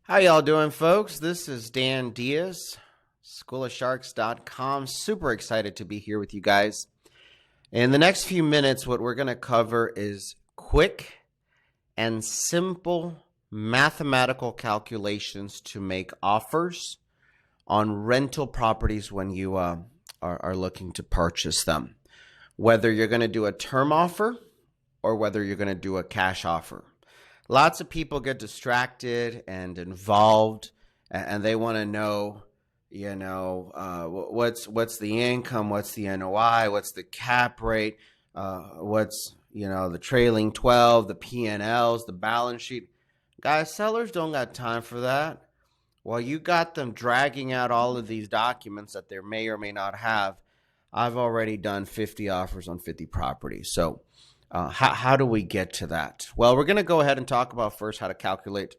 How y'all doing, folks? This is Dan Diaz, schoolofsharks.com. Super excited to be here with you guys. In the next few minutes, what we're going to cover is quick and simple mathematical calculations to make offers on rental properties when you are looking to purchase them. Whether you're going to do a term offer or whether you're going to do a cash offer. Lots of people get distracted and involved, and they want to know, what's the income, what's the NOI, what's the cap rate, what's, the trailing 12, the P&Ls, the balance sheet. Guys, sellers don't got time for that. While you got them dragging out all of these documents that they may or may not have, I've already done 50 offers on 50 properties. So how do we get to that? Well, we're going to go ahead and talk about first how to calculate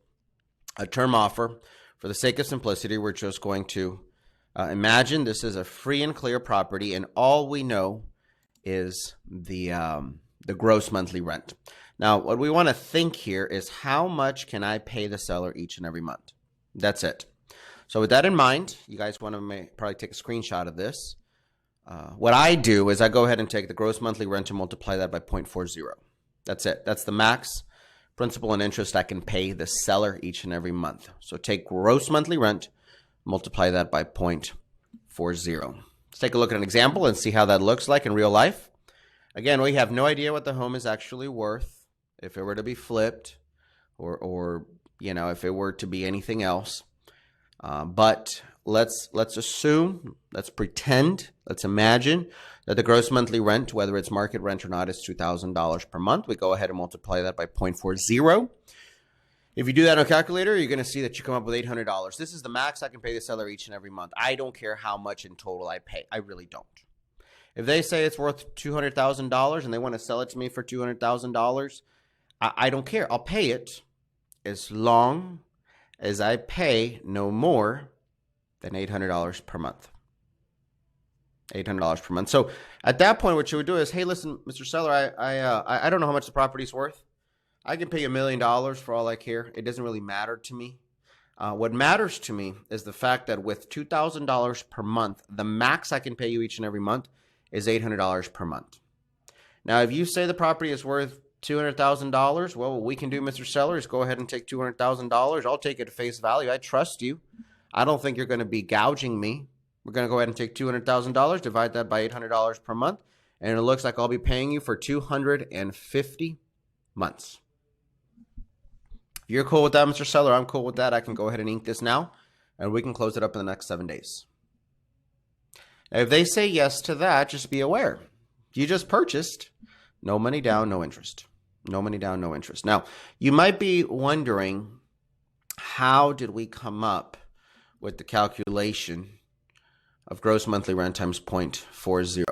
a term offer. For the sake of simplicity, we're just going to imagine this is a free and clear property, and all we know is the gross monthly rent. Now, what we want to think here is how much can I pay the seller each and every month? That's it. So with that in mind, you guys want to probably take a screenshot of this. What I do is I go ahead and take the gross monthly rent and multiply that by 0.40. That's it. That's the max principal and interest I can pay the seller each and every month. So take gross monthly rent, multiply that by 0.40. Let's take a look at an example and see how that looks like in real life. Again, we have no idea what the home is actually worth if it were to be flipped or if it were to be anything else. But let's assume, let's pretend, let's imagine that the gross monthly rent, whether it's market rent or not, is $2,000 per month. We go ahead and multiply that by 0.40. If you do that on a calculator, you're going to see that you come up with $800. This is the max I can pay the seller each and every month. I don't care how much in total I pay. I really don't. If they say it's worth $200,000 and they want to sell it to me for $200,000, I don't care. I'll pay it as long as I pay no more than $800 per month. $800 per month. So at that point, what you would do is, hey, listen, Mr. Seller, I don't know how much the property's worth. I can pay $1 million for all I care. It doesn't really matter to me. What matters to me is the fact that with $2,000 per month, the max I can pay you each and every month is $800 per month. Now, if you say the property is worth $200,000, well, what we can do, Mr. Seller, is go ahead and take $200,000. I'll take it at face value. I trust you. I don't think you're going to be gouging me. We're going to go ahead and take $200,000, divide that by $800 per month, and it looks like I'll be paying you for 250 months. If you're cool with that, Mr. Seller, I'm cool with that. I can go ahead and ink this now, and we can close it up in the next 7 days. Now, if they say yes to that, just be aware. You just purchased, no money down, no interest. No money down, no interest. Now, you might be wondering, how did we come up with the calculation of gross monthly rent times 0.40?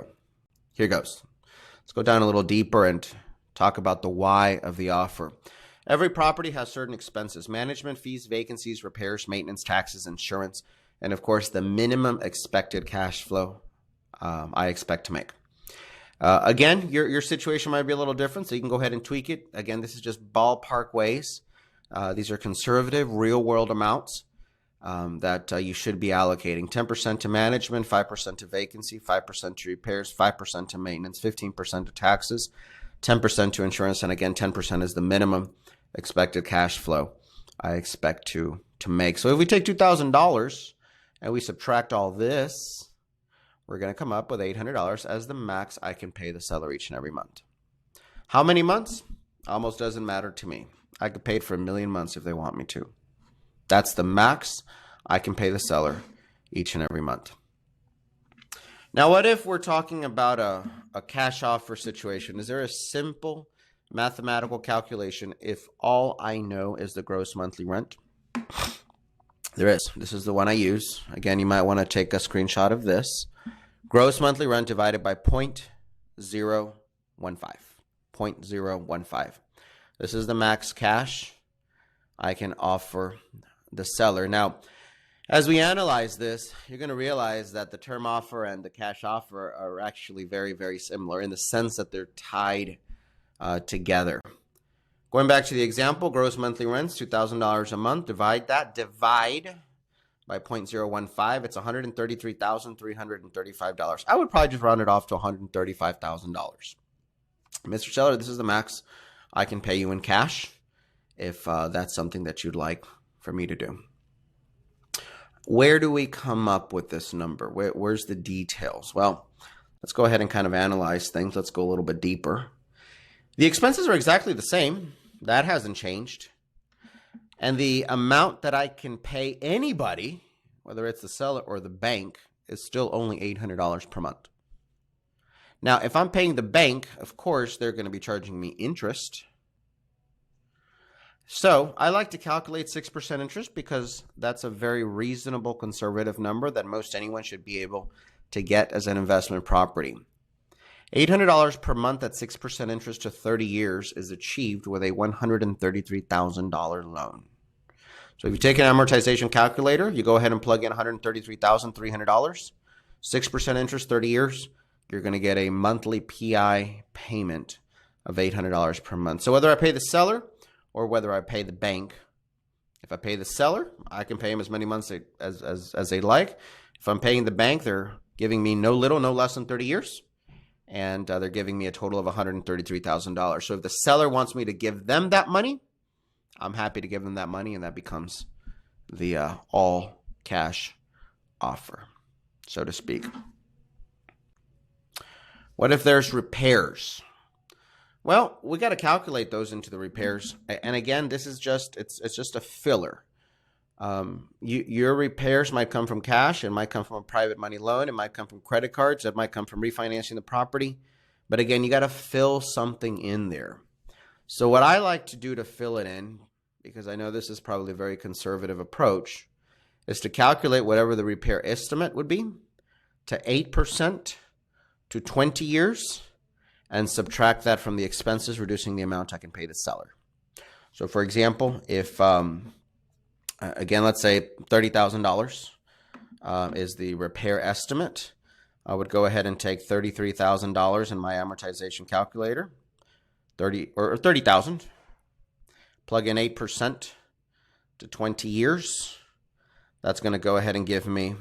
Here goes. Let's go down a little deeper and talk about the why of the offer. Every property has certain expenses: management fees, vacancies, repairs, maintenance, taxes, insurance, and of course the minimum expected cash flow I expect to make. Again, your situation might be a little different, so you can go ahead and tweak it. Again, this is just ballpark ways. These are conservative, real-world amounts that you should be allocating. 10% to management, 5% to vacancy, 5% to repairs, 5% to maintenance, 15% to taxes, 10% to insurance, and again, 10% is the minimum expected cash flow I expect to make. So if we take $2,000 and we subtract all this, we're going to come up with $800 as the max I can pay the seller each and every month. How many months? Almost doesn't matter to me. I could pay it for 1 million months if they want me to. That's the max I can pay the seller each and every month. Now, what if we're talking about a cash offer situation? Is there a simple mathematical calculation if all I know is the gross monthly rent? There is. This is the one I use. Again, you might want to take a screenshot of this. Gross monthly rent divided by 0.015. 0.015. This is the max cash I can offer the seller. Now, as we analyze this, you're going to realize that the term offer and the cash offer are actually very, very similar in the sense that they're tied together. Going back to the example, gross monthly rents, $2,000 a month. Divide by 0.015. It's $133,335. I would probably just round it off to $135,000. Mr. Seller, this is the max I can pay you in cash if that's something that you'd like for me to do. Where do we come up with this number? Where's the details? Well, let's go ahead and kind of analyze things. Let's go a little bit deeper. The expenses are exactly the same. That hasn't changed. And the amount that I can pay anybody, whether it's the seller or the bank, is still only $800 per month. Now, if I'm paying the bank, of course, they're going to be charging me interest. So I like to calculate 6% interest because that's a very reasonable conservative number that most anyone should be able to get as an investment property. $800 per month at 6% interest to 30 years is achieved with a $133,000 loan. So if you take an amortization calculator, you go ahead and plug in $133,300, 6% interest, 30 years, you're going to get a monthly PI payment of $800 per month. So whether I pay the seller or whether I pay the bank, if I pay the seller, I can pay them as many months as they like. If I'm paying the bank, they're giving me no less than 30 years. And they're giving me a total of $133,000. So if the seller wants me to give them that money, I'm happy to give them that money, and that becomes the all cash offer, so to speak. What if there's repairs? Well, we got to calculate those into the repairs. And again, this is just it's just a filler. Your repairs might come from cash, it might come from a private money loan, it might come from credit cards, it might come from refinancing the property. But again, you got to fill something in there. So what I like to do to fill it in, because I know this is probably a very conservative approach, is to calculate whatever the repair estimate would be to 8% to 20 years and subtract that from the expenses, reducing the amount I can pay the seller. So for example, if again, let's say $30,000 is the repair estimate. I would go ahead and take $33,000 in my amortization calculator, 30,000. Plug in 8% to 20 years. That's going to go ahead and give me,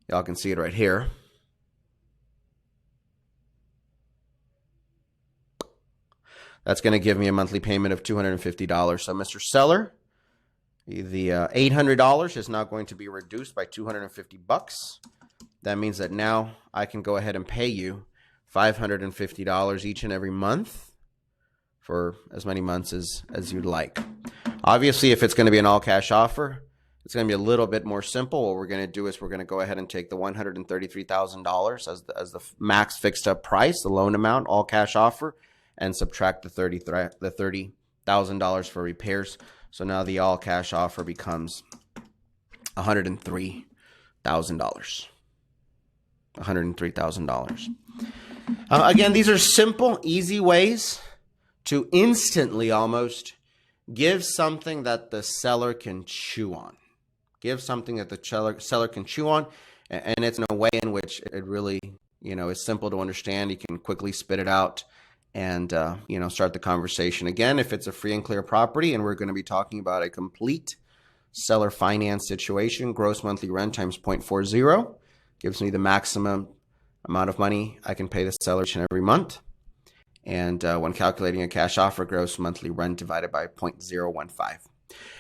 y'all can see it right here, that's going to give me a monthly payment of $250. So Mr. Seller, the $800 is now going to be reduced by $250. That means that now I can go ahead and pay you $550 each and every month for as many months as you'd like. Obviously, if it's going to be an all-cash offer, it's going to be a little bit more simple. What we're going to do is we're going to go ahead and take the $133,000 as the max fixed up price, the loan amount, all-cash offer, and subtract the $30,000 for repairs. So now the all-cash offer becomes $103,000. $103,000. Again, these are simple, easy ways to instantly almost give something that the seller can chew on. Give something that the seller can chew on, and it's in a way in which it really, is simple to understand. You can quickly spit it out and, start the conversation. Again, if it's a free and clear property and we're going to be talking about a complete seller finance situation, gross monthly rent times 0.40 gives me the maximum amount of money I can pay the seller each and every month. And when calculating a cash offer, gross monthly rent divided by 0.015.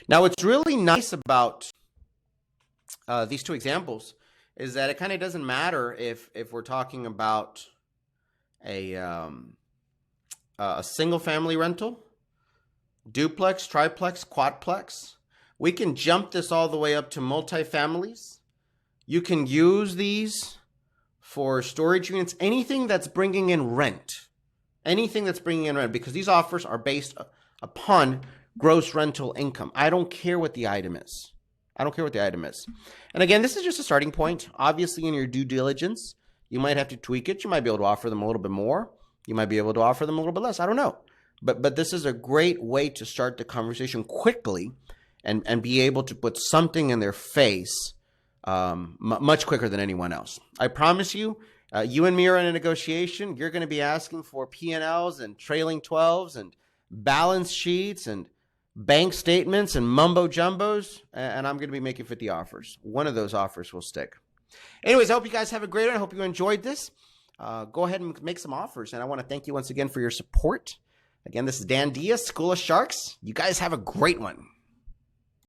Now, what's really nice about these two examples is that it kind of doesn't matter if we're talking about a single family rental, duplex, triplex, quadplex. We can jump this all the way up to multifamilies. You can use these for storage units, anything that's bringing in rent. Anything that's bringing in rent, because these offers are based upon gross rental income. I don't care what the item is. And again, this is just a starting point. Obviously, in your due diligence, you might have to tweak it. You might be able to offer them a little bit more. You might be able to offer them a little bit less. I don't know. But this is a great way to start the conversation quickly and be able to put something in their face much quicker than anyone else. I promise you, you and me are in a negotiation. You're going to be asking for P&Ls and trailing 12s and balance sheets and bank statements and mumbo jumbos, and I'm going to be making 50 offers. One of those offers will stick. Anyways, I hope you guys have a great one. I hope you enjoyed this. Go ahead and make some offers, and I want to thank you once again for your support. Again, this is Dan Diaz, School of Sharks. You guys have a great one.